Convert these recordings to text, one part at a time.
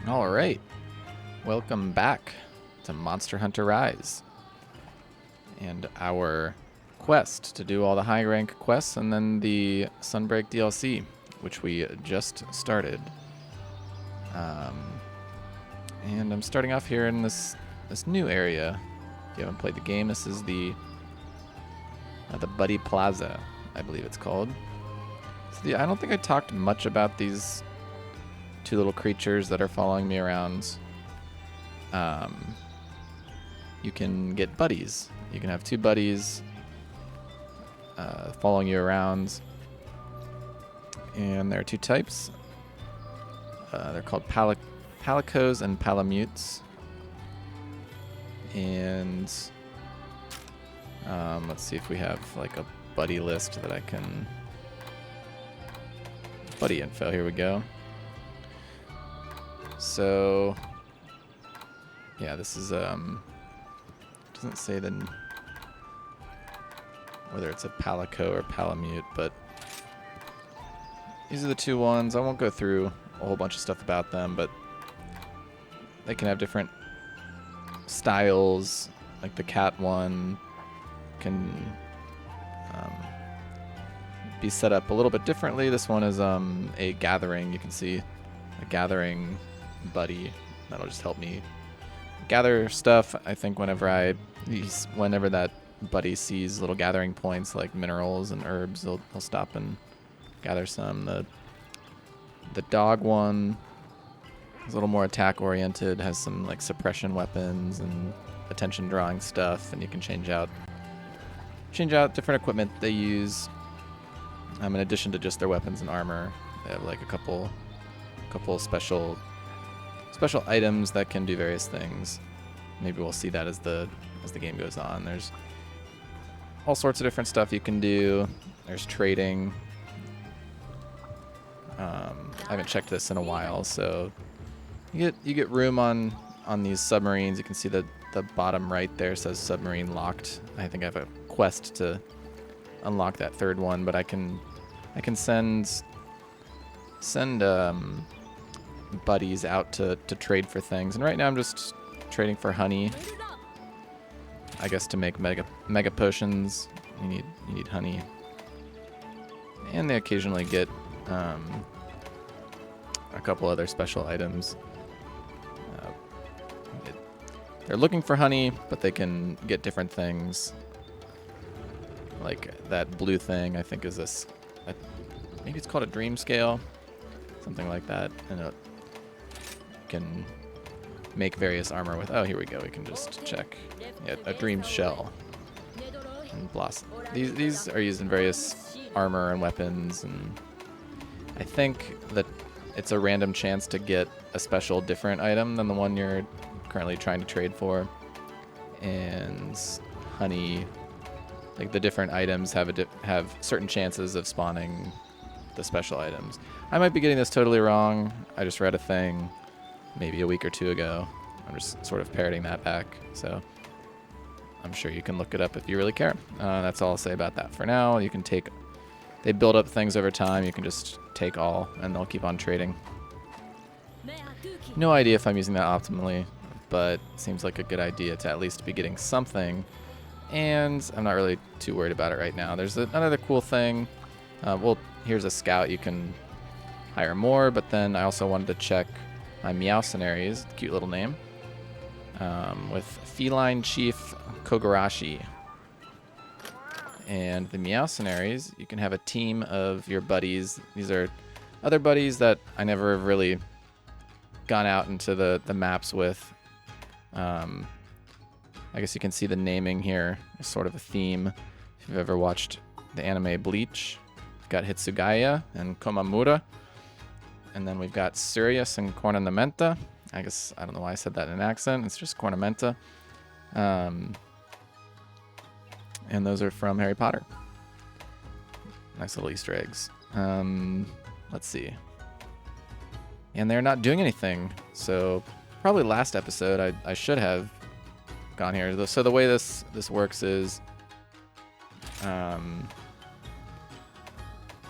All right, welcome back to Monster Hunter Rise and our quest to do all the high rank quests and then the Sunbreak DLC, which we just started. And I'm starting off here in this new area. If you haven't played the game, this is the Buddy Plaza, I believe it's called. So I don't think I talked much about these two little creatures that are following me around. You can get buddies. You can have two buddies following you around. And there are two types. They're called palicos and palamutes. And let's see if we have like a buddy list that I can... Buddy info, here we go. So, yeah, this is, doesn't say whether it's a palico or palamute, but these are the two ones. I won't go through a whole bunch of stuff about them, but they can have different styles. Like the cat one can be set up a little bit differently. This one is a gathering. You can see a gathering buddy that'll just help me gather stuff. I think whenever that buddy sees little gathering points like minerals and herbs, he'll stop and gather some. The dog one is a little more attack oriented, has some like suppression weapons and attention drawing stuff, and you can change out different equipment they use. In addition to just their weapons and armor, they have like a couple special items that can do various things. Maybe we'll see that as the game goes on. There's all sorts of different stuff you can do. There's trading. I haven't checked this in a while, so you get room on these submarines. You can see the bottom right there says submarine locked. I think I have a quest to unlock that third one, but I can send buddies out to trade for things, and right now I'm just trading for honey. I guess to make mega potions you need honey, and they occasionally get a couple other special items. They're looking for honey, but they can get different things. Like that blue thing, I think is maybe it's called a dream scale, something like that, and it can make various armor with. Oh, here we go. We can just check. Yeah, a dream shell and blossom. These are used in various armor and weapons, and I think that it's a random chance to get a special different item than the one you're currently trying to trade for. And honey, like the different items have certain chances of spawning the special items. I might be getting this totally wrong. I just read a thing maybe a week or two ago. I'm just sort of parroting that back, so I'm sure you can look it up if you really care. That's all I'll say about that for now. You can they build up things over time. You can just take all, and they'll keep on trading. No idea if I'm using that optimally, but it seems like a good idea to at least be getting something, and I'm not really too worried about it right now. There's another cool thing. Here's a scout. You can hire more, but then I also wanted to check my Meowcenaries, cute little name, with Feline Chief Kogarashi. And the Meowcenaries, you can have a team of your buddies. These are other buddies that I never have really gone out into the maps with. I guess you can see the naming here is sort of a theme. If you've ever watched the anime Bleach, we've got Hitsugaya and Komamura. And then we've got Sirius and Cornamenta. I guess, I don't know why I said that in an accent. It's just Cornamenta. And those are from Harry Potter. Nice little Easter eggs. Let's see. And they're not doing anything. So probably last episode I should have gone here. So the way this works is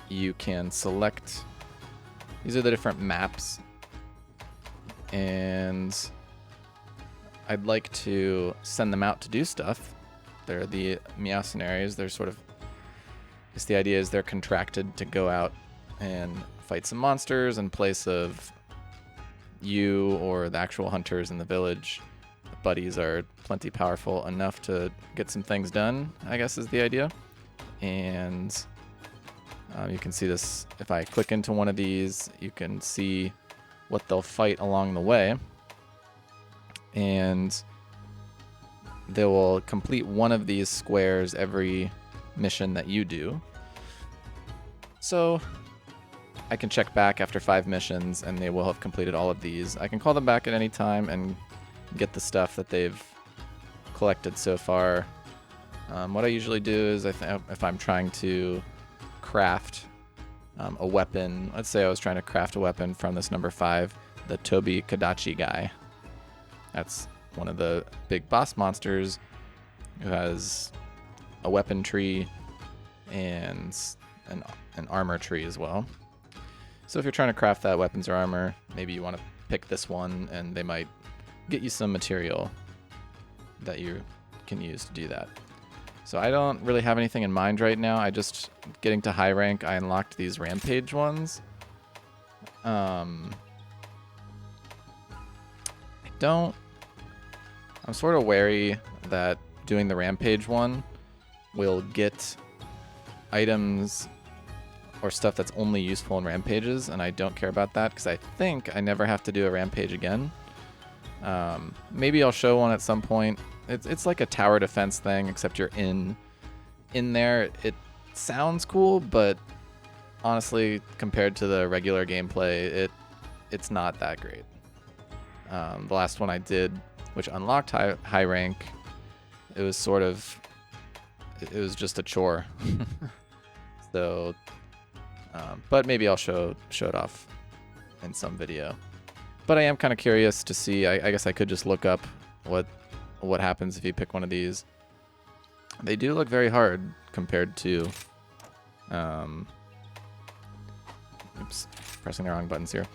you can select. These are the different maps, and I'd like to send them out to do stuff. They're the mercenaries. They're sort of, I guess the idea is they're contracted to go out and fight some monsters in place of you or the actual hunters in the village. The buddies are plenty powerful enough to get some things done, I guess is the idea. And you can see this, if I click into one of these, you can see what they'll fight along the way. And they will complete one of these squares every mission that you do. So I can check back after 5 missions and they will have completed all of these. I can call them back at any time and get the stuff that they've collected so far. What I usually do is if I'm trying to craft a weapon, let's say I was trying to craft a weapon from this number 5, the Tobi Kadachi guy. That's one of the big boss monsters who has a weapon tree and an armor tree as well. So if you're trying to craft that weapons or armor, maybe you want to pick this one and they might get you some material that you can use to do that. So I don't really have anything in mind right now. I just, getting to high rank, I unlocked these rampage ones. I'm sort of wary that doing the rampage one will get items or stuff that's only useful in rampages, and I don't care about that because I think I never have to do a rampage again. Maybe I'll show one at some point. It's like a tower defense thing, except you're in there. It sounds cool, but honestly, compared to the regular gameplay, it's not that great. The last one I did, which unlocked high rank, it was just a chore. So, but maybe I'll show it off in some video. But I am kind of curious to see. I guess I could just look up what happens if you pick one of these. They do look very hard compared to. Oops, pressing the wrong buttons here.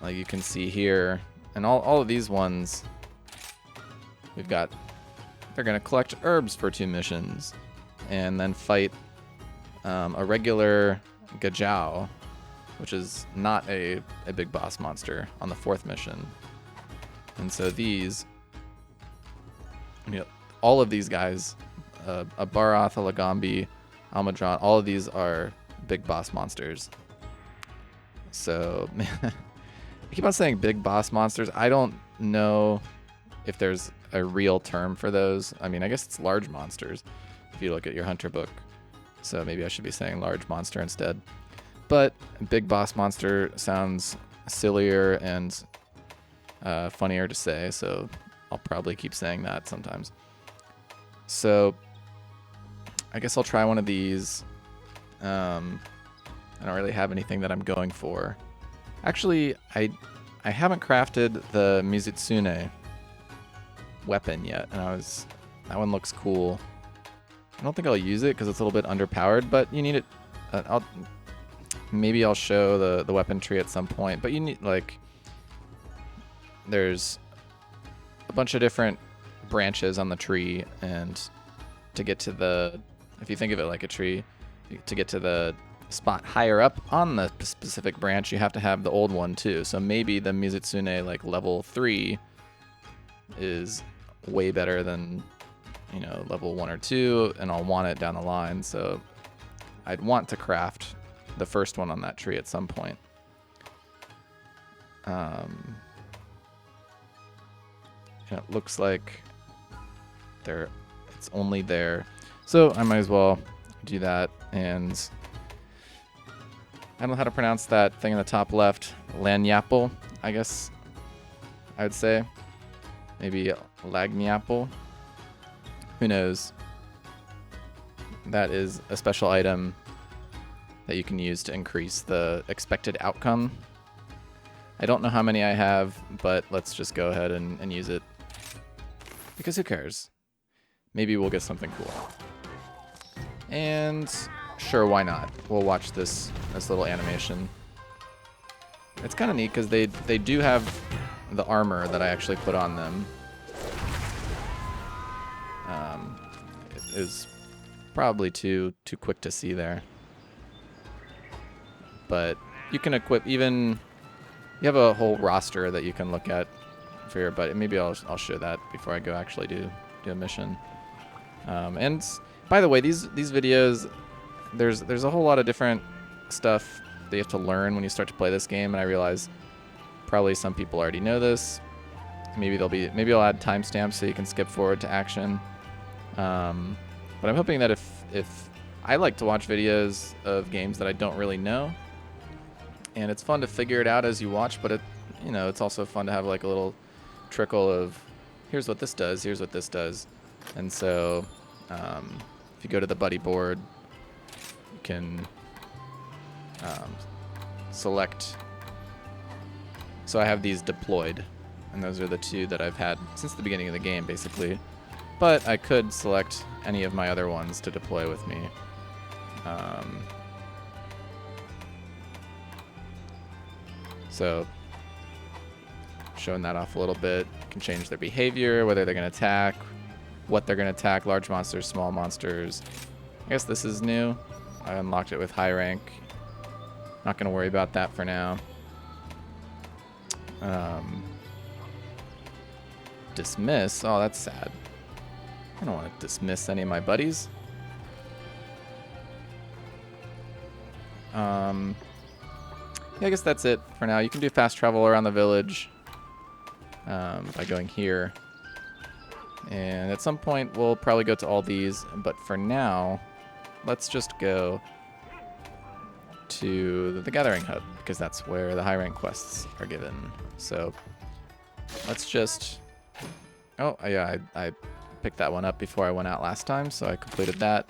Like you can see here, and all of these ones, we've got. They're gonna collect herbs for 2 missions, and then fight a regular Gajao, which is not a big boss monster, on the 4th mission. And so these, all of these guys, a Barath, a Lagambi, Almadron, all of these are big boss monsters. So I keep on saying big boss monsters. I don't know if there's a real term for those. I mean, I guess it's large monsters if you look at your hunter book. So maybe I should be saying large monster instead. But big boss monster sounds sillier and funnier to say, so I'll probably keep saying that sometimes. So I guess I'll try one of these. I don't really have anything that I'm going for. Actually, I haven't crafted the Mizutsune weapon yet, and that one looks cool. I don't think I'll use it because it's a little bit underpowered, but you need it. Maybe I'll show the weapon tree at some point, but you need, like, there's a bunch of different branches on the tree, and to get to if you think of it like a tree, to get to the spot higher up on the specific branch, you have to have the old one too. So maybe the Mizutsune, like level 3, is way better than, level 1 or 2, and I'll want it down the line. So I'd want to craft the first one on that tree at some point. It looks like it's only there. So I might as well do that. And I don't know how to pronounce that thing in the top left. Lanyapple, I guess I would say. Maybe Lagnyapple. Who knows? That is a special item that you can use to increase the expected outcome. I don't know how many I have, but let's just go ahead and use it. Because who cares? Maybe we'll get something cool. And sure, why not? We'll watch this little animation. it's kind of neat because they do have the armor that I actually put on them. It is probably too quick to see there. But you can equip even. You have a whole roster that you can look at for your buddy. Maybe I'll show that before I go actually do a mission. And by the way, these videos, there's a whole lot of different stuff that you have to learn when you start to play this game, and I realize probably some people already know this. Maybe I'll add timestamps so you can skip forward to action. But I'm hoping that if I like to watch videos of games that I don't really know, and it's fun to figure it out as you watch, but it's also fun to have like a little trickle of here's what this does, here's what this does. And so if you go to the buddy board, you can select. So I have these deployed, and those are the two that I've had since the beginning of the game, basically. But I could select any of my other ones to deploy with me. So showing that off a little bit, can change their behavior, whether they're going to attack, what they're going to attack, large monsters, small monsters. I guess this is new. I unlocked it with high rank. Not going to worry about that for now. Dismiss? Oh, that's sad. I don't want to dismiss any of my buddies. Yeah, I guess that's it for now. You can do fast travel around the village by going here. And at some point, we'll probably go to all these. But for now, let's just go to the Gathering Hub, because that's where the high rank quests are given. So let's just... Oh, yeah, I picked that one up before I went out last time, so I completed that.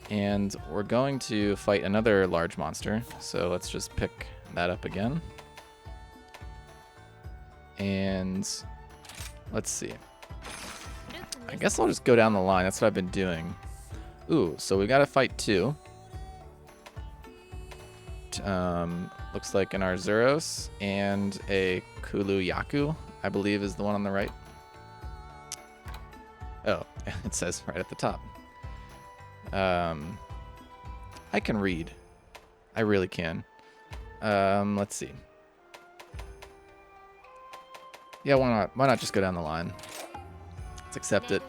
And we're going to fight another large monster, so let's just pick that up again. And let's see. I guess I'll just go down the line. That's what I've been doing. Ooh, so we got to fight two. Looks like an Arzuros and a Kulu-Ya-Ku, I believe is the one on the right. Oh, it says right at the top. I can read. I really can. Let's see. Yeah, why not just go down the line? Let's accept it.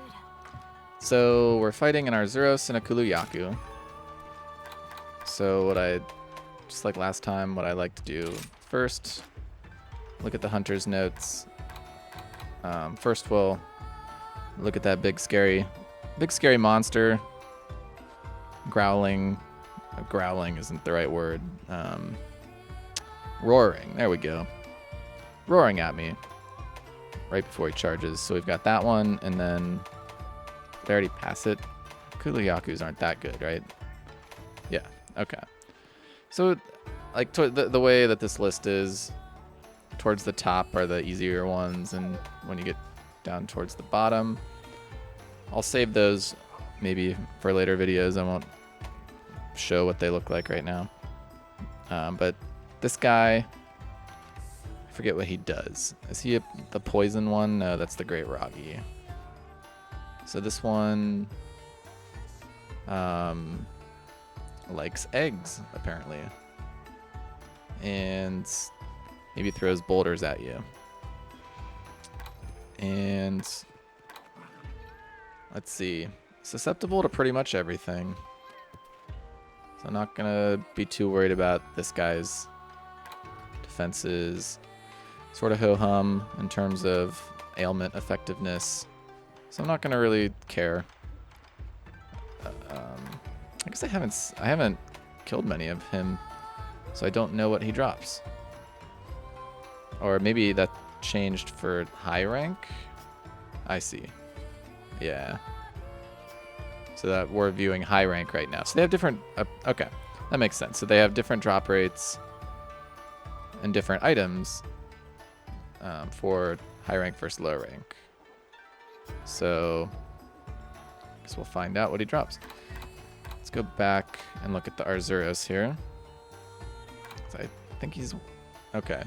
So we're fighting an Arzuros and a Kulu-Ya-Ku. So just like last time, what I like to do first, look at the hunter's notes. First we'll look at that big scary monster. Growling isn't the right word. Roaring, there we go. Roaring at me right before he charges. So we've got that one, and then did I already pass it? Kulu-Ya-Kus aren't that good, right? Yeah, okay. So like the way that this list is, towards the top are the easier ones, and when you get down towards the bottom, I'll save those maybe for later videos. I won't show what they look like right now. But this guy, I forget what he does. Is he the poison one? No, that's the Great Roggy. So this one likes eggs, apparently. And maybe throws boulders at you. And let's see. Susceptible to pretty much everything. So I'm not going to be too worried about this guy's defenses. Sort of ho-hum in terms of ailment effectiveness. So I'm not going to really care. I guess I haven't killed many of him, so I don't know what he drops. Or maybe that changed for high rank? I see. Yeah. So that we're viewing high rank right now. So they have different... okay, that makes sense. So they have different drop rates and different items for high rank versus low rank. So I guess we'll find out what he drops. Let's go back and look at the Arzuros here. So I think he's Okay.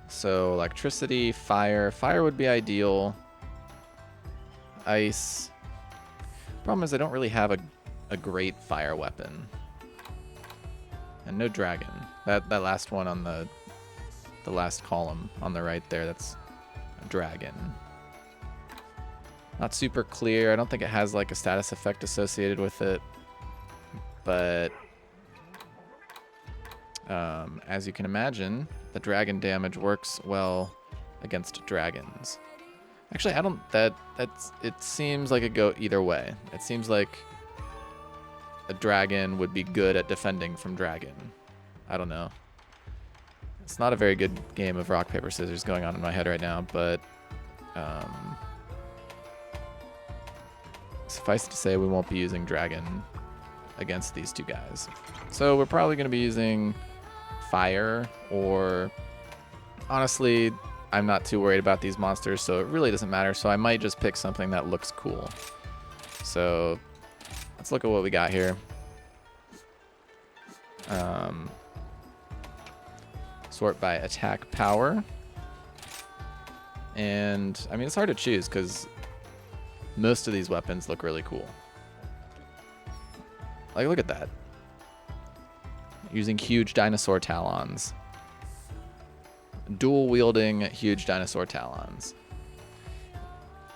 So electricity, fire. Fire would be ideal. Ice. Problem is I don't really have a great fire weapon. And no dragon. That last one on the last column on the right there, that's a dragon. Not super clear. I don't think it has like a status effect associated with it. But as you can imagine, the dragon damage works well against dragons. Actually, I don't. It seems like it go either way. It seems like a dragon would be good at defending from dragon. I don't know. It's not a very good game of rock paper scissors going on in my head right now, but suffice to say, we won't be using dragon against these two guys. So we're probably going to be using fire, or honestly, I'm not too worried about these monsters, so it really doesn't matter. So I might just pick something that looks cool. So let's look at what we got here. Sort by attack power. And I mean, it's hard to choose because most of these weapons look really cool. Like, look at that. Using huge dinosaur talons. Dual wielding huge dinosaur talons.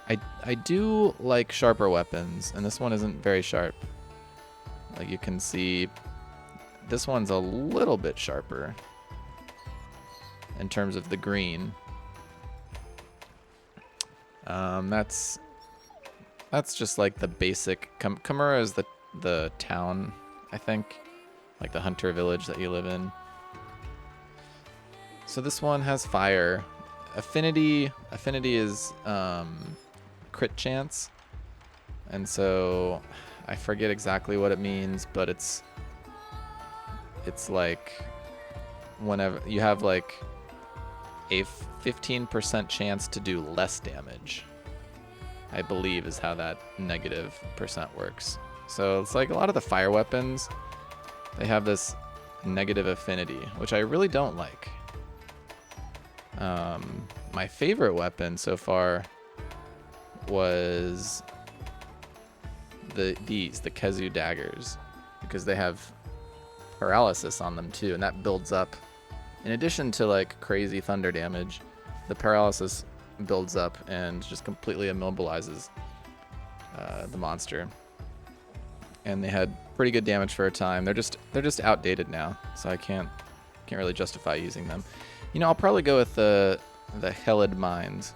I do like sharper weapons, and this one isn't very sharp. Like you can see, this one's a little bit sharper in terms of the green. That's just like the basic. Kamura is the town, I think, like the hunter village that you live in. So this one has fire. Affinity is crit chance, and so I forget exactly what it means, but it's like whenever you have like a 15% chance to do less damage, I believe is how that negative percent works. So it's like a lot of the fire weapons, they have this negative affinity, which I really don't like. My favorite weapon so far was the Kezu daggers, because they have paralysis on them too, and that builds up. In addition to like crazy thunder damage, the paralysis builds up and just completely immobilizes the monster. And they had pretty good damage for a time. They're just outdated now, so I can't really justify using them. You know, I'll probably go with the Helid Mind.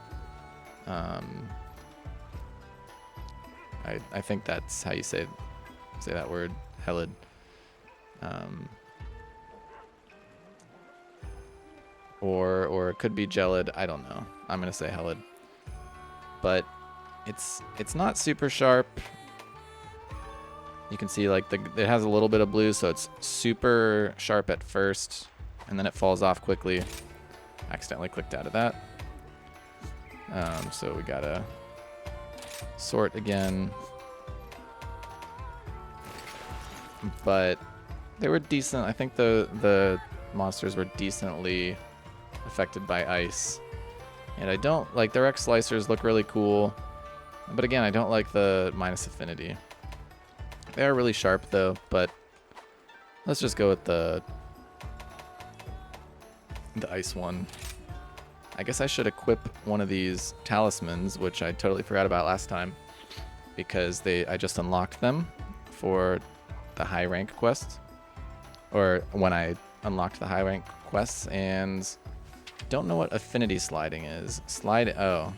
I think that's how you say that word, Helid. Or it could be Gelid. I don't know. I'm gonna say Helid. But it's not super sharp. You can see like it has a little bit of blue, so it's super sharp at first, and then it falls off quickly. Accidentally clicked out of that. So we gotta sort again. But they were decent. I think the monsters were decently affected by ice. And I don't like their X slicers look really cool. But again, I don't like the minus affinity. They are really sharp though, but let's just go with the ice one. I guess I should equip one of these talismans, which I totally forgot about last time, because I just unlocked them for the high rank quest, or when I unlocked the high rank quests, and don't know what affinity sliding is. Oh.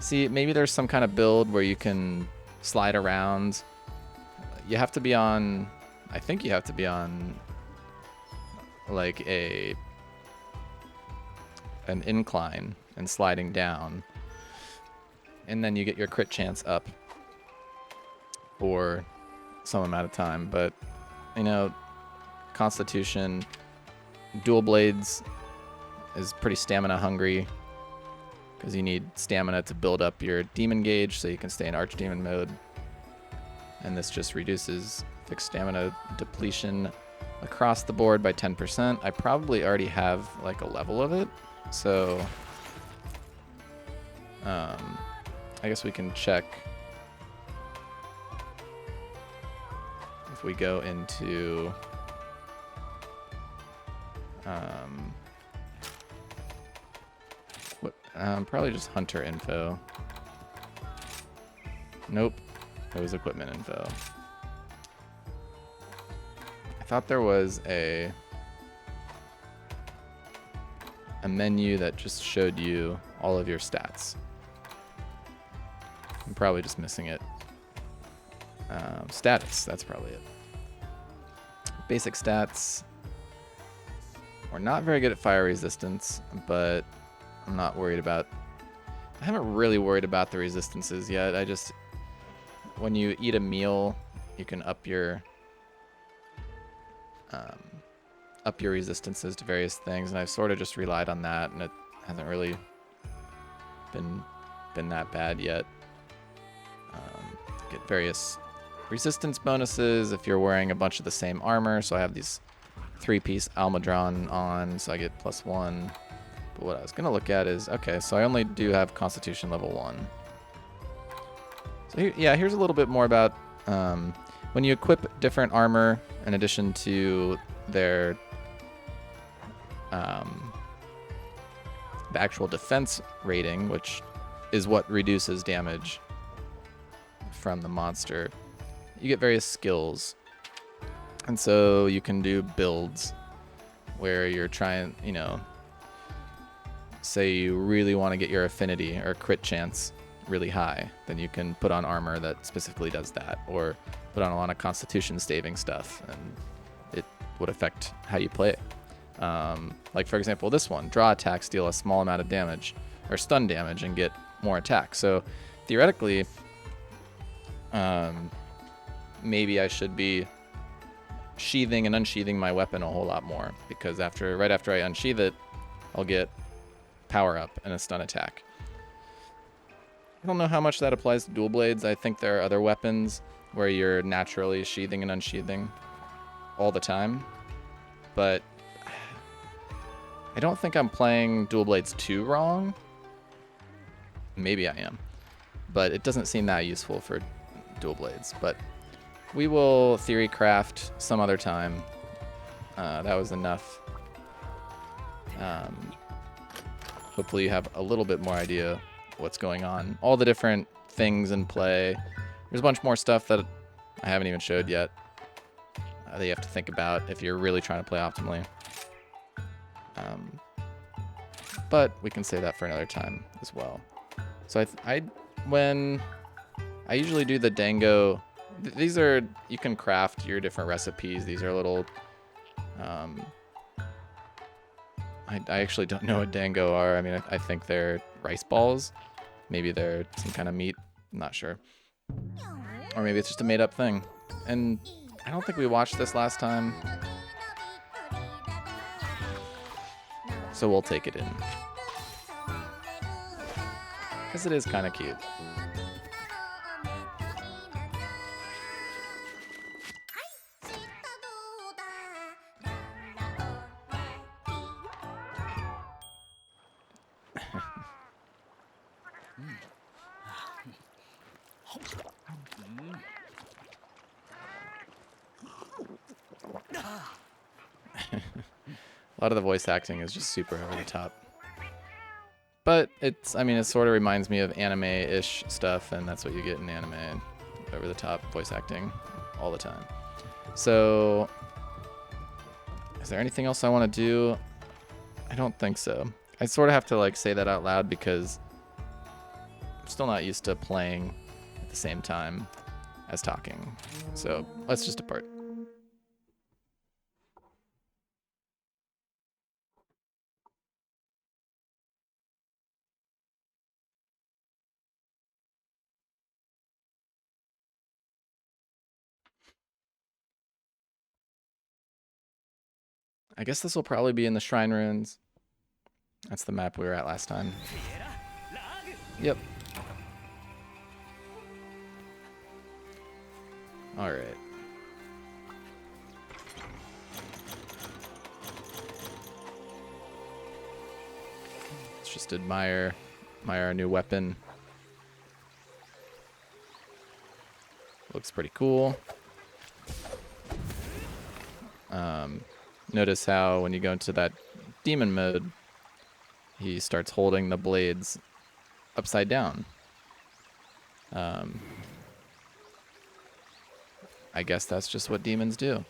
See, maybe there's some kind of build where you can slide around. You have to be on, I think you have to be on like an incline and sliding down, and then you get your crit chance up for some amount of time. But you know, Constitution, dual blades is pretty stamina hungry, because you need stamina to build up your demon gauge so you can stay in archdemon mode. And this just reduces fixed stamina depletion across the board by 10%. I probably already have like a level of it, so I guess we can check if we go into probably just hunter info. Nope, it was equipment info. I thought there was a menu that just showed you all of your stats. I'm probably just missing it. Status, that's probably it. Basic stats. We're not very good at fire resistance, but I'm not worried about... I haven't really worried about the resistances yet. I just... When you eat a meal, you can up your resistances to various things, and I've sort of just relied on that, and it hasn't really been that bad yet. Get various resistance bonuses if you're wearing a bunch of the same armor. So I have these 3-piece Almadron on, so I get +1. But what I was going to look at is, okay, so I only do have Constitution level 1. So here, yeah, here's a little bit more about when you equip different armor in addition to their the actual defense rating, which is what reduces damage from the monster, you get various skills. And so you can do builds where you're trying, you know, say you really want to get your affinity or crit chance really high, then you can put on armor that specifically does that, or put on a lot of constitution staving stuff, and it would affect how you play it. Like for example, this one, draw attacks deal a small amount of damage or stun damage and get more attack. So theoretically, maybe I should be sheathing and unsheathing my weapon a whole lot more, because right after I unsheath it, I'll get power up and a stun attack. I don't know how much that applies to dual blades. I think there are other weapons where you're naturally sheathing and unsheathing all the time, but I don't think I'm playing dual blades too wrong. Maybe I am, but it doesn't seem that useful for dual blades. But we will theory craft some other time. That was enough. Hopefully you have a little bit more idea what's going on. All the different things in play. There's a bunch more stuff that I haven't even showed yet that you have to think about if you're really trying to play optimally. But we can say that for another time as well. So when I usually do the dango, these are, you can craft your different recipes. These are little, I actually don't know what dango are. I mean, I think they're rice balls. Maybe they're some kind of meat. I'm not sure. Or maybe it's just a made up thing. And I don't think we watched this last time. So we'll take it in. Because it is kind of cute. A lot of the voice acting is just super over the top. But it's, I mean, it sort of reminds me of anime-ish stuff, and that's what you get in anime. Over the top voice acting all the time. So, is there anything else I want to do? I don't think so. I sort of have to like say that out loud because I'm still not used to playing at the same time as talking. So let's just depart. I guess this will probably be in the Shrine Ruins. That's the map we were at last time. Yep. Alright. just admire our new weapon. Looks pretty cool. Notice how when you go into that demon mode, he starts holding the blades upside down. I guess that's just what demons do.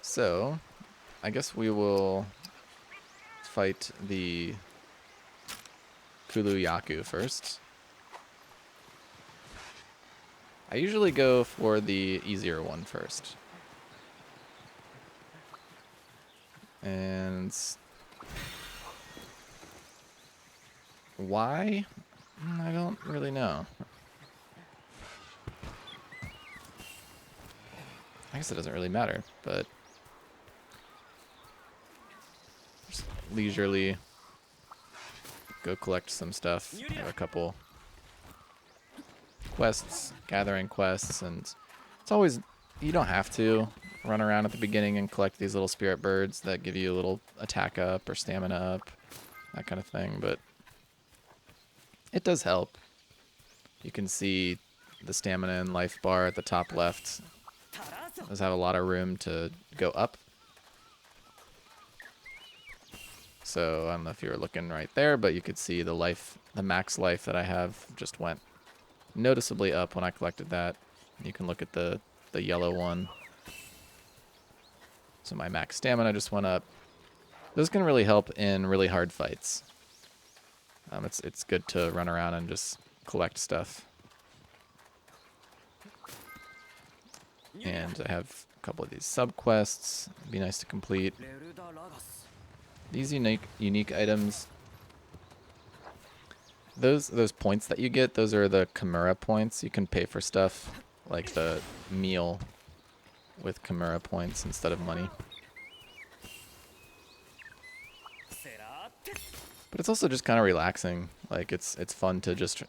So, I guess we will fight the Kulu-Ya-Ku first. I usually go for the easier one first. And why? I don't really know. I guess it doesn't really matter, but just leisurely go collect some stuff. I have a couple quests, gathering quests, and it's always, you don't have to run around at the beginning and collect these little spirit birds that give you a little attack up or stamina up, that kind of thing, but it does help. You can see the stamina and life bar at the top left does have a lot of room to go up. So I don't know if you were looking right there, but you could see the life, the max life that I have just went noticeably up when I collected that. You can look at the yellow one. So my max stamina just went up. This can really help in really hard fights. It's good to run around and just collect stuff. And I have a couple of these sub-quests. It'd be nice to complete. These unique items. Those points that you get, those are the Kimura points. You can pay for stuff like the meal with Kimura points instead of money. But it's also just kind of relaxing. Like it's fun to just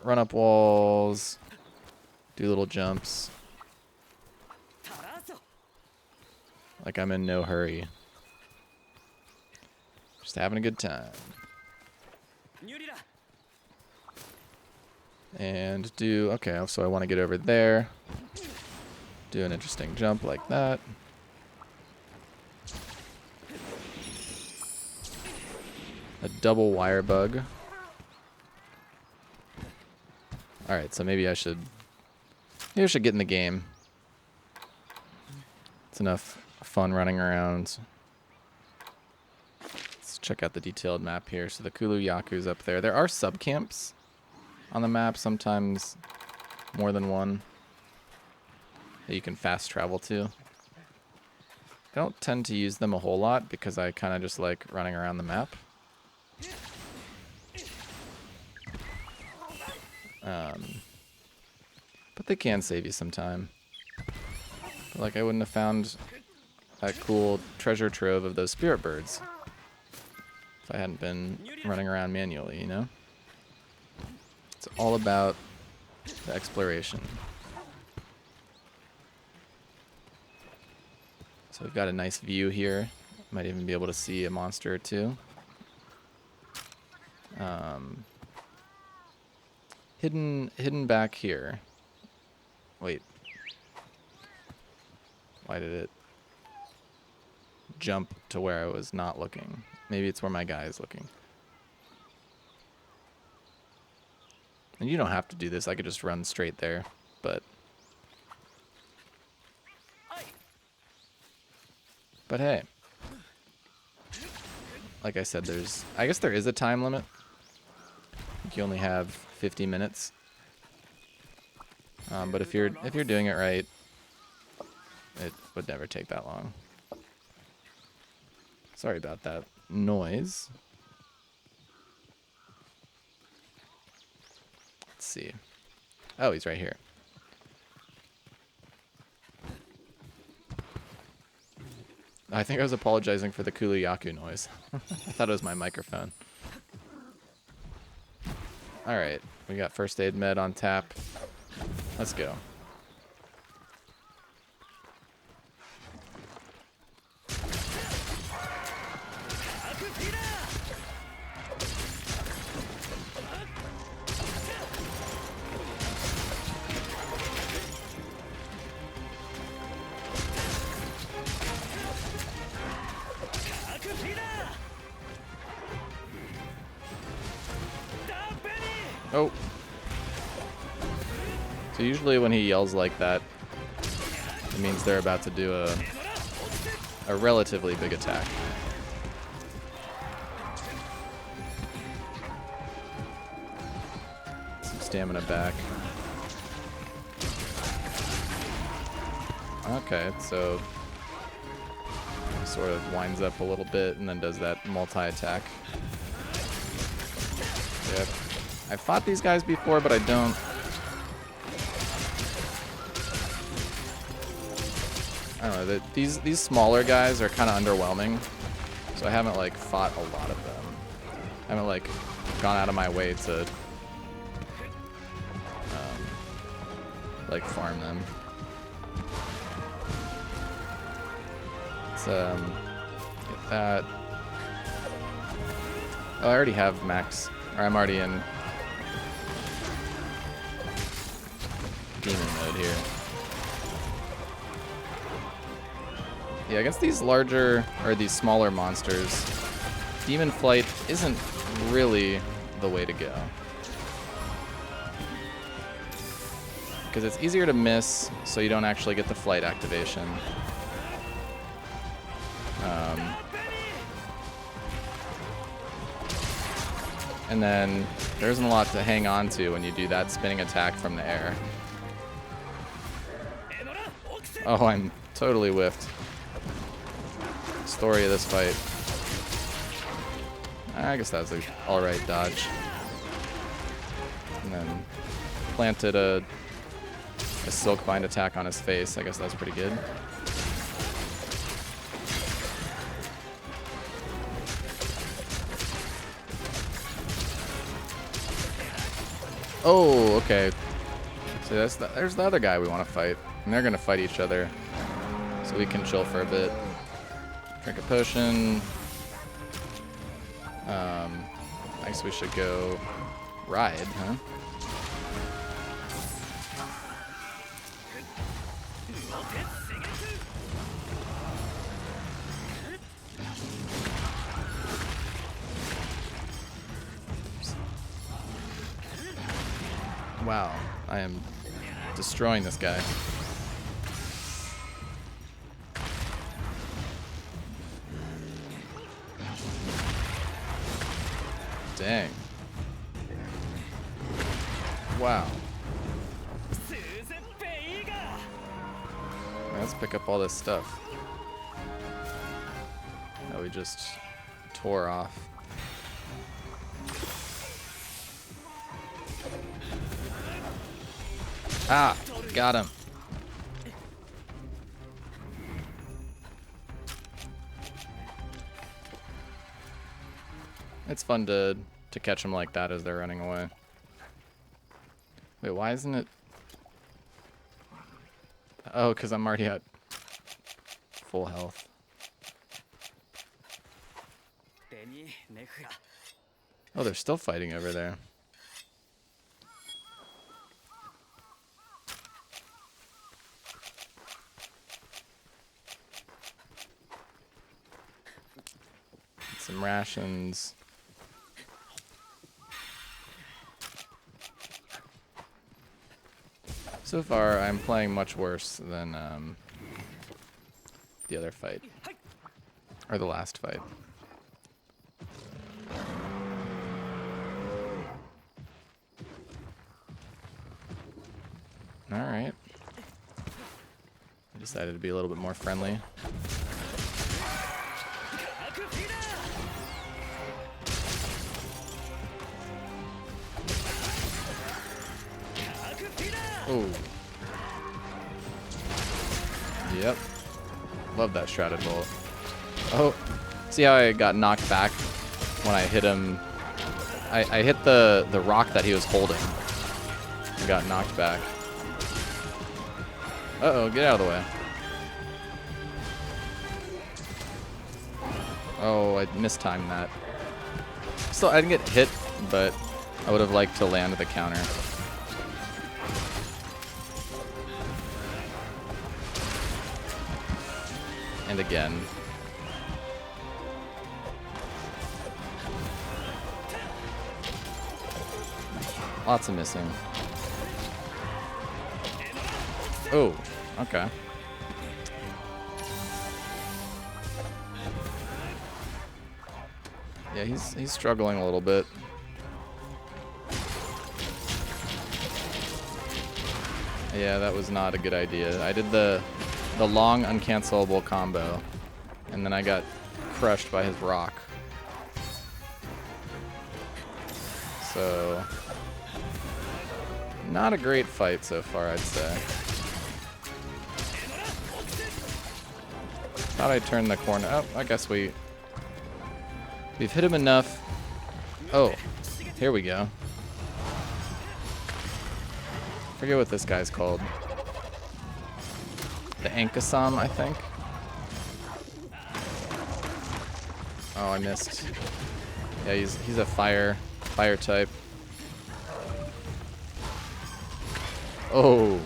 run up walls, do little jumps. Like I'm in no hurry. Just having a good time. And do, okay, so I want to get over there. Do an interesting jump like that. A double wire bug. Alright, so maybe I should get in the game. It's enough fun running around. Let's check out the detailed map here. So the Kulu-Ya-Ku's up there. There are sub-camps on the map, sometimes more than one, that you can fast travel to. I don't tend to use them a whole lot because I kind of just like running around the map. But they can save you some time. But like I wouldn't have found that cool treasure trove of those spirit birds if I hadn't been running around manually, you know? It's all about the exploration. So we've got a nice view here. Might even be able to see a monster or two. Hidden back here. Wait. Why did it jump to where I was not looking? Maybe it's where my guy is looking. And you don't have to do this. I could just run straight there, but hey. Like I said, I guess there is a time limit. You only have 50 minutes. But if you're doing it right, it would never take that long. Sorry about that noise. Let's see. Oh, he's right here. I think I was apologizing for the Kulu-Ya-Ku noise. I thought it was my microphone. Alright, we got first aid med on tap. Let's go. Oh. So usually when he yells like that, it means they're about to do a relatively big attack. Some stamina back. Okay, so sort of winds up a little bit and then does that multi-attack. Yep. I've fought these guys before, but I don't... I don't know, these smaller guys are kind of underwhelming, so I haven't like fought a lot of them. I haven't like gone out of my way to like farm them. Let's get that. Oh, I already have max, or I'm already in demon mode here. Yeah, against these larger, or these smaller monsters, Demon Flight isn't really the way to go. Because it's easier to miss, so you don't actually get the flight activation. And then there isn't a lot to hang on to when you do that spinning attack from the air. Oh, I'm totally whiffed. Story of this fight. I guess that was an alright dodge. And then planted a silk bind attack on his face. I guess that's pretty good. Oh, okay. So there's the other guy we want to fight. And they're going to fight each other. So we can chill for a bit. Drink a potion. I guess we should go ride, huh? Wow, I am destroying this guy. Dang. Wow. Let's pick up all this stuff that we just tore off. Ah, got him. It's fun to catch them like that as they're running away. Wait, why isn't it? Oh, because I'm already at full health. Oh, they're still fighting over there. Some rations. So far, I'm playing much worse than the other fight. Or the last fight. Alright. I decided to be a little bit more friendly. Oh. Yep. Love that Shrouded Bolt. Oh. See how I got knocked back when I hit him? I hit the rock that he was holding. And got knocked back. Uh-oh, get out of the way. Oh, I mistimed that. Still, I didn't get hit, but I would have liked to land the counter. And again. Lots of missing. Oh, okay. Yeah, he's struggling a little bit. Yeah, that was not a good idea. I did the long uncancelable combo, and then I got crushed by his rock. So, not a great fight so far, I'd say. Thought I'd turn the corner. Oh, I guess we've hit him enough. Oh, here we go. Forget what this guy's called. The Aknosom, I think. Oh, I missed. Yeah, he's a fire type. Oh.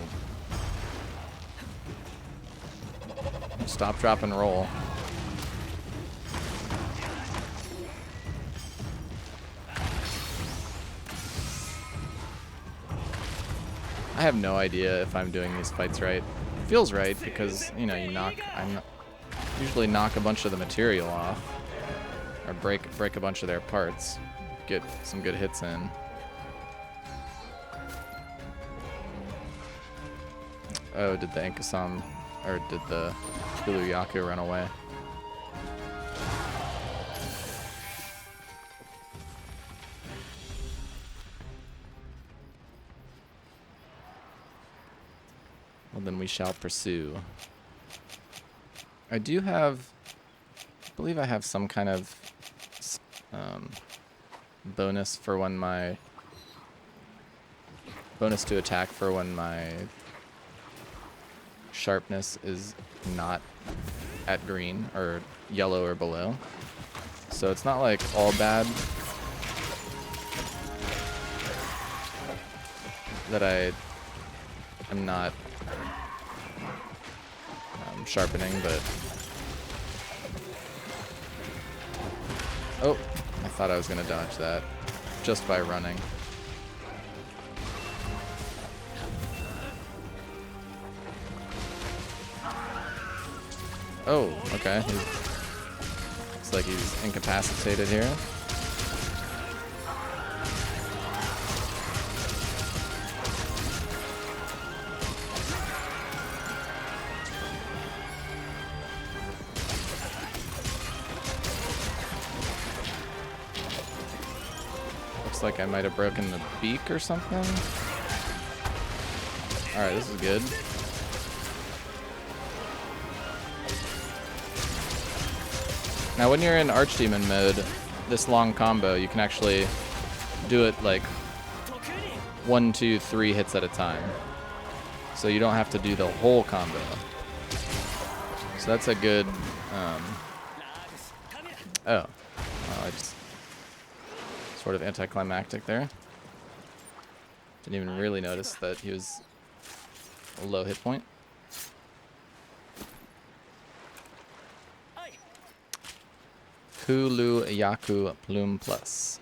Stop, drop, and roll. I have no idea if I'm doing these fights right. It feels right because, you know, I usually knock a bunch of the material off. Or break a bunch of their parts. Get some good hits in. Oh, did the Aknosom, or did the Kulu-Ya-Ku run away? Well, then we shall pursue. I believe I have some kind of bonus for when my bonus to attack for when my sharpness is not at green or yellow or below. So it's not like all bad that I am not sharpening, but oh, I thought I was gonna dodge that just by running. Oh, okay. Looks like he's incapacitated here. Looks like I might have broken the beak or something. Alright, this is good. Now when you're in Archdemon mode, this long combo, you can actually do it like 1, 2, 3 hits at a time. So you don't have to do the whole combo. So that's a good, I just sort of anticlimactic there. Didn't even really notice that he was a low hit point. Kulu-Ya-Ku Plume Plus.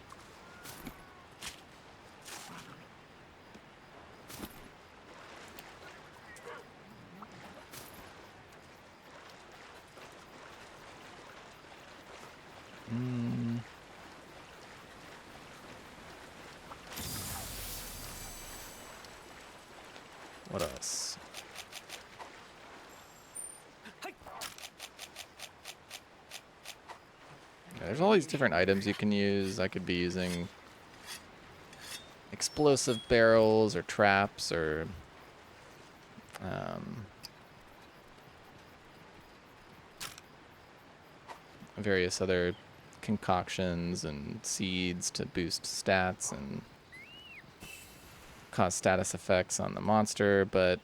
What else? There's all these different items you can use. I could be using explosive barrels or traps or various other concoctions and seeds to boost stats and cause status effects on the monster, but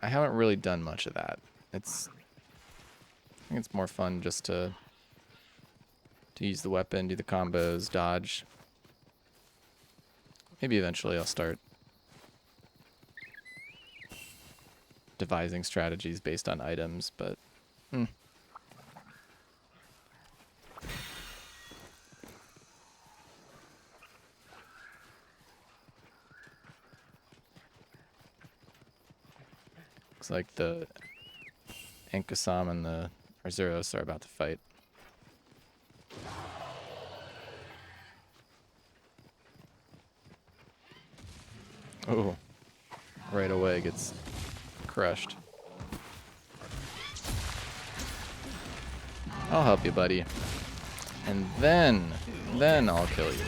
I haven't really done much of that. I think it's more fun just to use the weapon, do the combos, dodge. Maybe eventually I'll start devising strategies based on items, but Looks like the Aknosom and the Arzuros are about to fight. Oh, right away gets crushed. I'll help you, buddy. And then I'll kill you.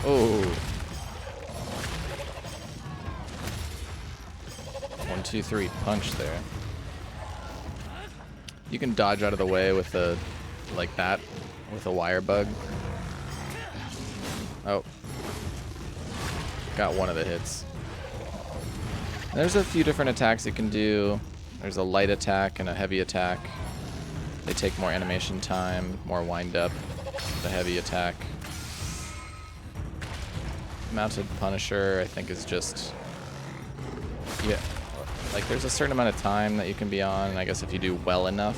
Oh. 1, 2, 3 punch there. You can dodge out of the way with a like that with a wire bug. Oh. Got one of the hits. There's a few different attacks you can do. There's a light attack and a heavy attack. They take more animation time, more wind up. The heavy attack. Mounted Punisher, I think, is just... Yeah. Like, there's a certain amount of time that you can be on, and I guess if you do well enough,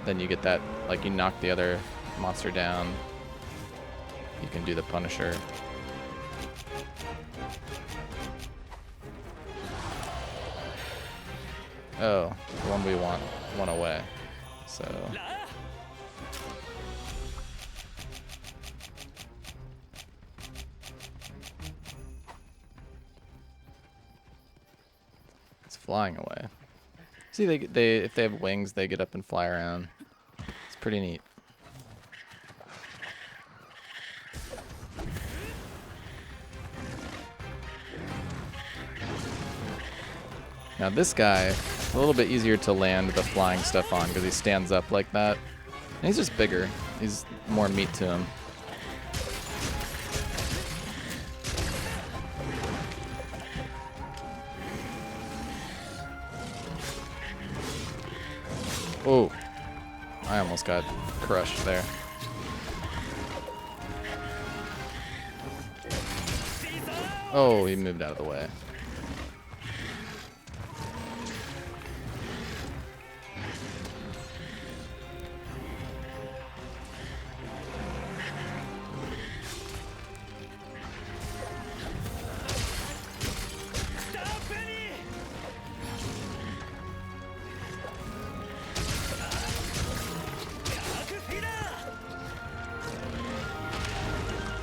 then you get that, like, you knock the other monster down. You can do the Punisher. Oh, the one we want one away. So... it's flying away. See, they if they have wings, they get up and fly around. It's pretty neat. Now this guy, a little bit easier to land the flying stuff on because he stands up like that. And he's just bigger. He's more meat to him. Oh, I almost got crushed there. Oh, he moved out of the way.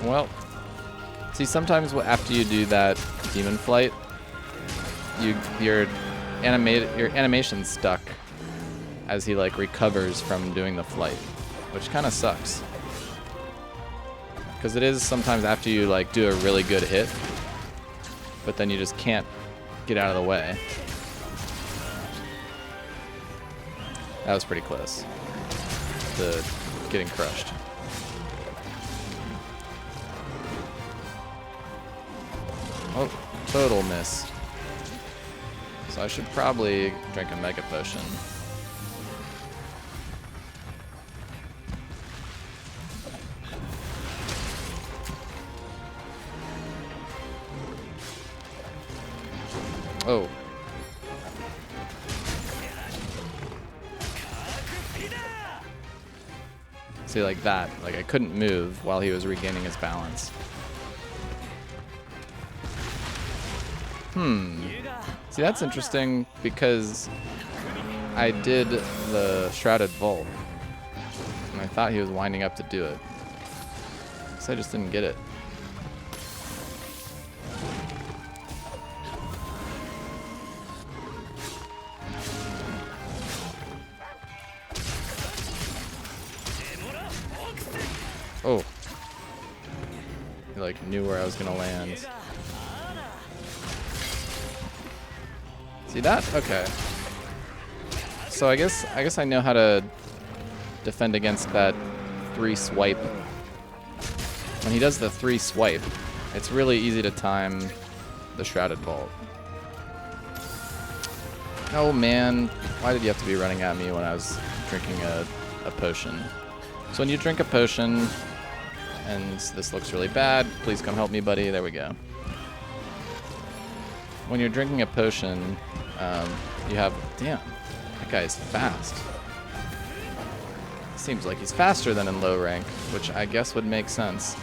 Well, see, sometimes after you do that demon flight, your animation's stuck as he like recovers from doing the flight, which kind of sucks. Because it is sometimes after you like do a really good hit, but then you just can't get out of the way. That was pretty close to getting crushed. Oh, total miss. So I should probably drink a mega potion. Oh. See, like that. Like I couldn't move while he was regaining his balance. See, that's interesting because I did the Shrouded Vault, and I thought he was winding up to do it. So I just didn't get it. Oh. He like knew where I was gonna land. See that? Okay. So I guess I know how to defend against that 3 swipe. When he does the 3 swipe, it's really easy to time the Shrouded Vault. Oh man, why did you have to be running at me when I was drinking a potion? So when you drink a potion, and this looks really bad, please come help me, buddy. There we go. When you're drinking a potion, you have... Damn, that guy is fast. Seems like he's faster than in low rank, which I guess would make sense.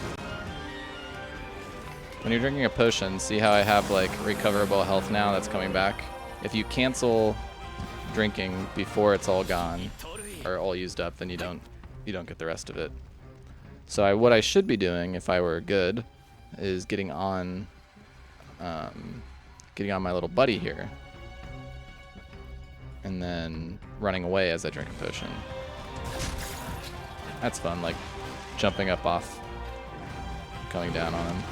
When you're drinking a potion, see how I have like recoverable health now that's coming back? If you cancel drinking before it's all gone or all used up, then you don't get the rest of it. So what I should be doing if I were good is getting on my little buddy here and then running away as I drink a potion. That's fun, like jumping up off, going down on him.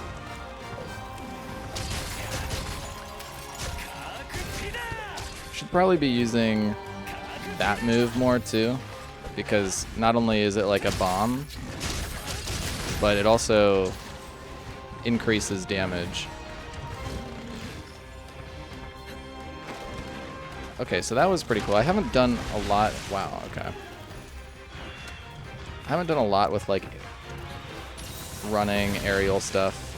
Should probably be using that move more too, because not only is it like a bomb, but it also increases damage. Okay, so that was pretty cool. I haven't done a lot. Wow, okay. I haven't done a lot with like running aerial stuff.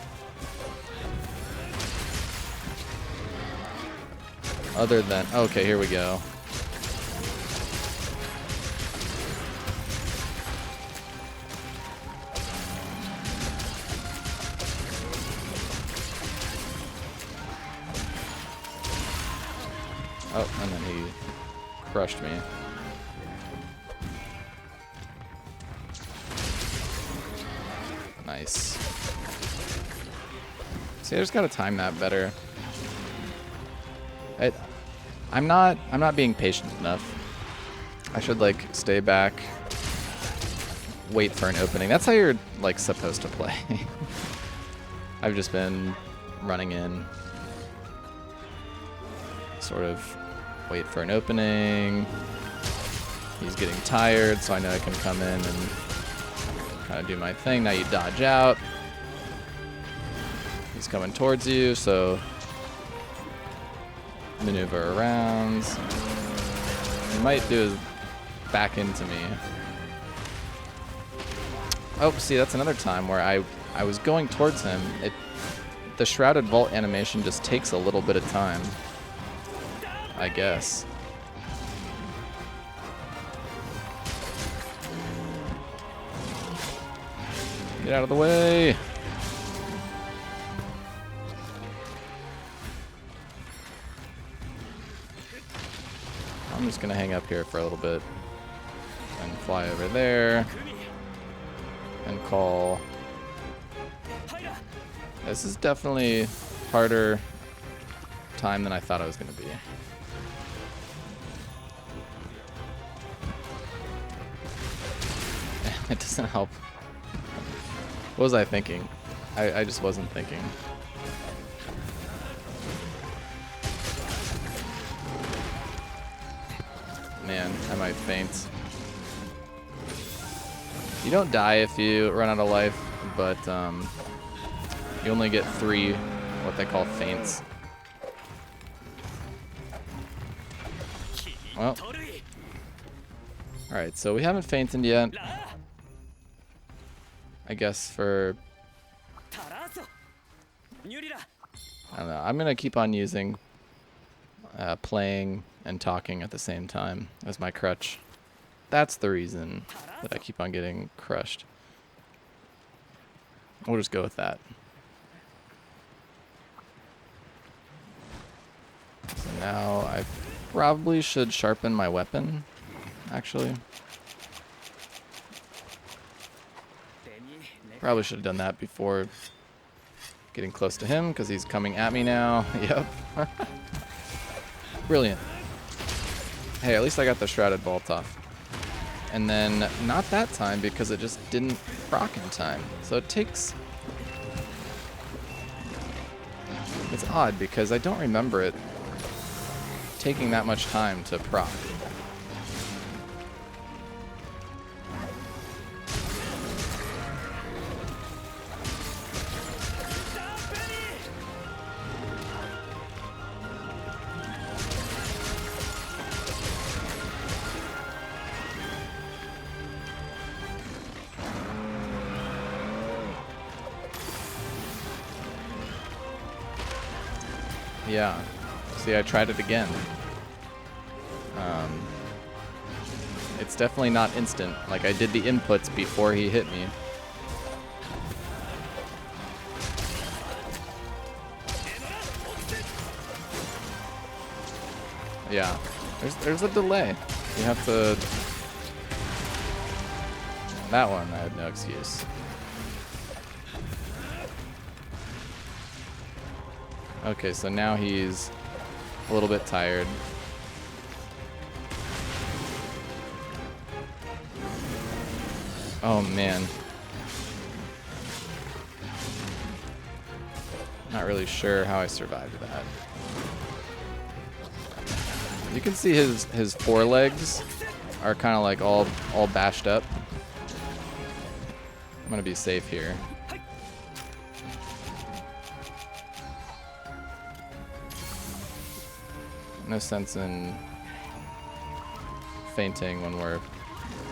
Other than, okay, here we go. Oh, and then he crushed me. Nice. See, I just gotta time that better. I'm not being patient enough. I should like stay back, wait for an opening. That's how you're like supposed to play. I've just been running in, sort of wait for an opening. He's getting tired, so I know I can come in and kind of do my thing. Now you dodge out. He's coming towards you, so maneuver around. He might do his back into me. Oh, see, that's another time where I was going towards him. The Shrouded Vault animation just takes a little bit of time, I guess. Get out of the way. I'm just gonna hang up here for a little bit and fly over there and call. This is definitely harder time than I thought it was gonna be. It doesn't help. What was I thinking? I just wasn't thinking. Man, I might faint. You don't die if you run out of life, but you only get 3 what they call feints. Well, alright, so we haven't fainted yet. I guess for, I don't know, I'm gonna keep on using playing and talking at the same time as my crutch. That's the reason that I keep on getting crushed. We'll just go with that. So now I probably should sharpen my weapon, actually. Probably should have done that before getting close to him, because he's coming at me now. Yep. Brilliant. Hey, at least I got the Shrouded Vault off. And then not that time, because it just didn't proc in time. So it takes... It's odd, because I don't remember it taking that much time to proc. Yeah. See, I tried it again. It's definitely not instant. Like, I did the inputs before he hit me. Yeah, there's a delay. You have to... That one, I had no excuse. Okay, so now he's a little bit tired. Oh, man. Not really sure how I survived that. You can see his forelegs are kind of like all bashed up. I'm gonna be safe here. No sense in fainting when we're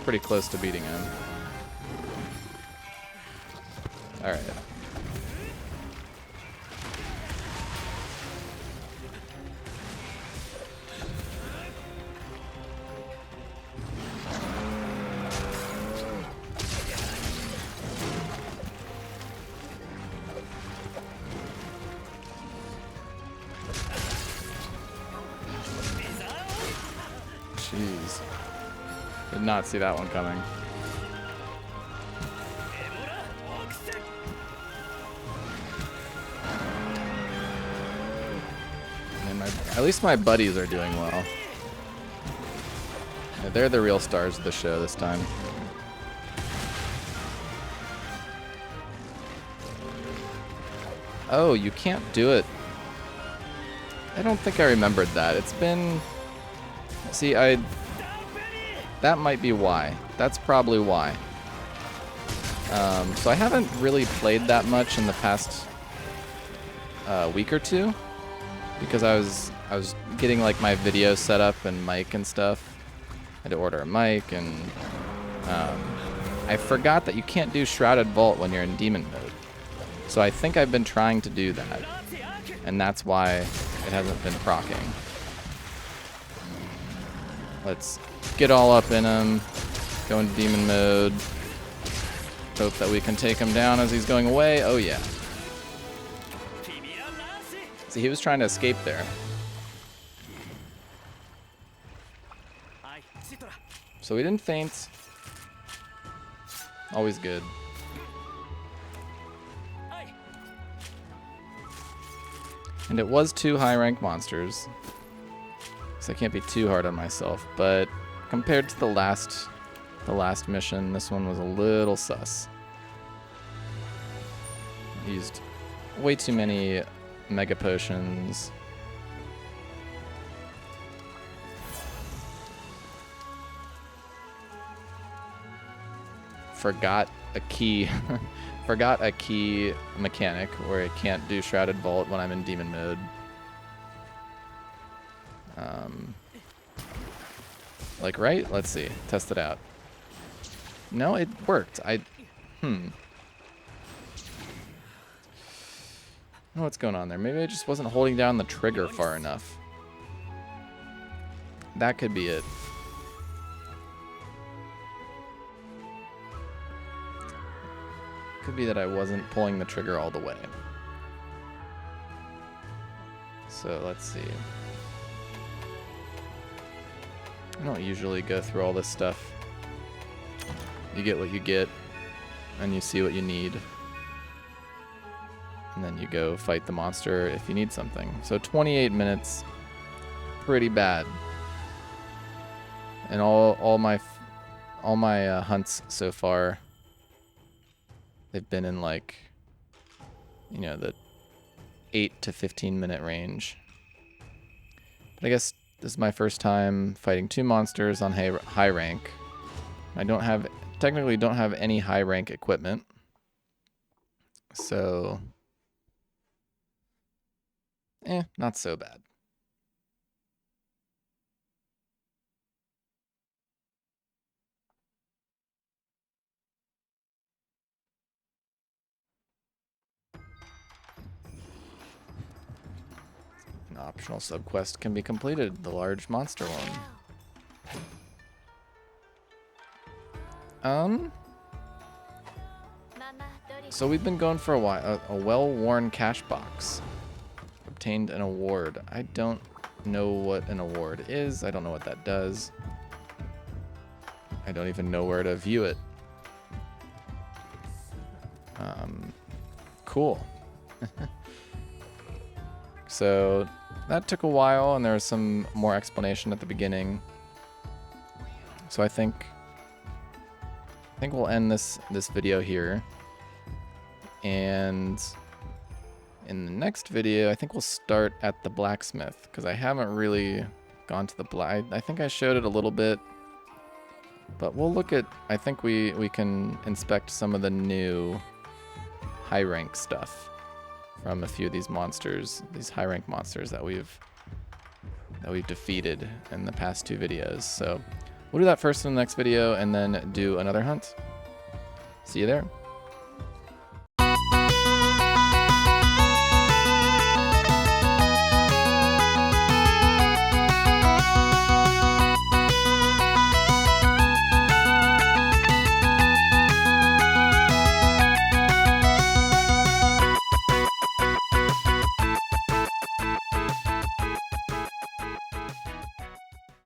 pretty close to beating him. Alright. Jeez. Did not see that one coming. And at least my buddies are doing well. Yeah, they're the real stars of the show this time. Oh, you can't do it. I don't think I remembered that. It's been... See, that might be why. That's probably why. So I haven't really played that much in the past week or two because I was getting like my video set up and mic and stuff. I had to order a mic and I forgot that you can't do Shrouded Vault when you're in demon mode. So I think I've been trying to do that, and that's why it hasn't been proccing. Let's get all up in him, go into demon mode, hope that we can take him down as he's going away. Oh yeah. See, he was trying to escape there. So we didn't faint. Always good. And it was 2 high rank monsters. So I can't be too hard on myself, but compared to the last mission, this one was a little sus. Used way too many mega potions. Forgot a key forgot a key mechanic where I can't do Shrouded Vault when I'm in demon mode. Like, right? Let's see. Test it out. No, it worked. I don't know what's going on there. Maybe I just wasn't holding down the trigger far enough. That could be it. Could be that I wasn't pulling the trigger all the way. So let's see. I don't usually go through all this stuff. You get what you get, and you see what you need. And then you go fight the monster if you need something. So 28 minutes, pretty bad. And all my hunts so far, they've been in like, you know, the 8 to 15 minute range. But I guess this is my first time fighting 2 monsters on high rank. I technically don't have any high rank equipment. So, not so bad. An optional subquest can be completed, the large monster one. So we've been going for a while. A well-worn cash box. Obtained an award. I don't know what an award is. I don't know what that does. I don't even know where to view it. Cool. So that took a while, and there was some more explanation at the beginning. So I think we'll end this video here. And in the next video, I think we'll start at the blacksmith, because I haven't really gone to the I think I showed it a little bit, but we'll look at, I think we can inspect some of the new high rank stuff from a few of these monsters, these high rank monsters that we've defeated in the past 2 videos. So we'll do that first in the next video and then do another hunt. See you there.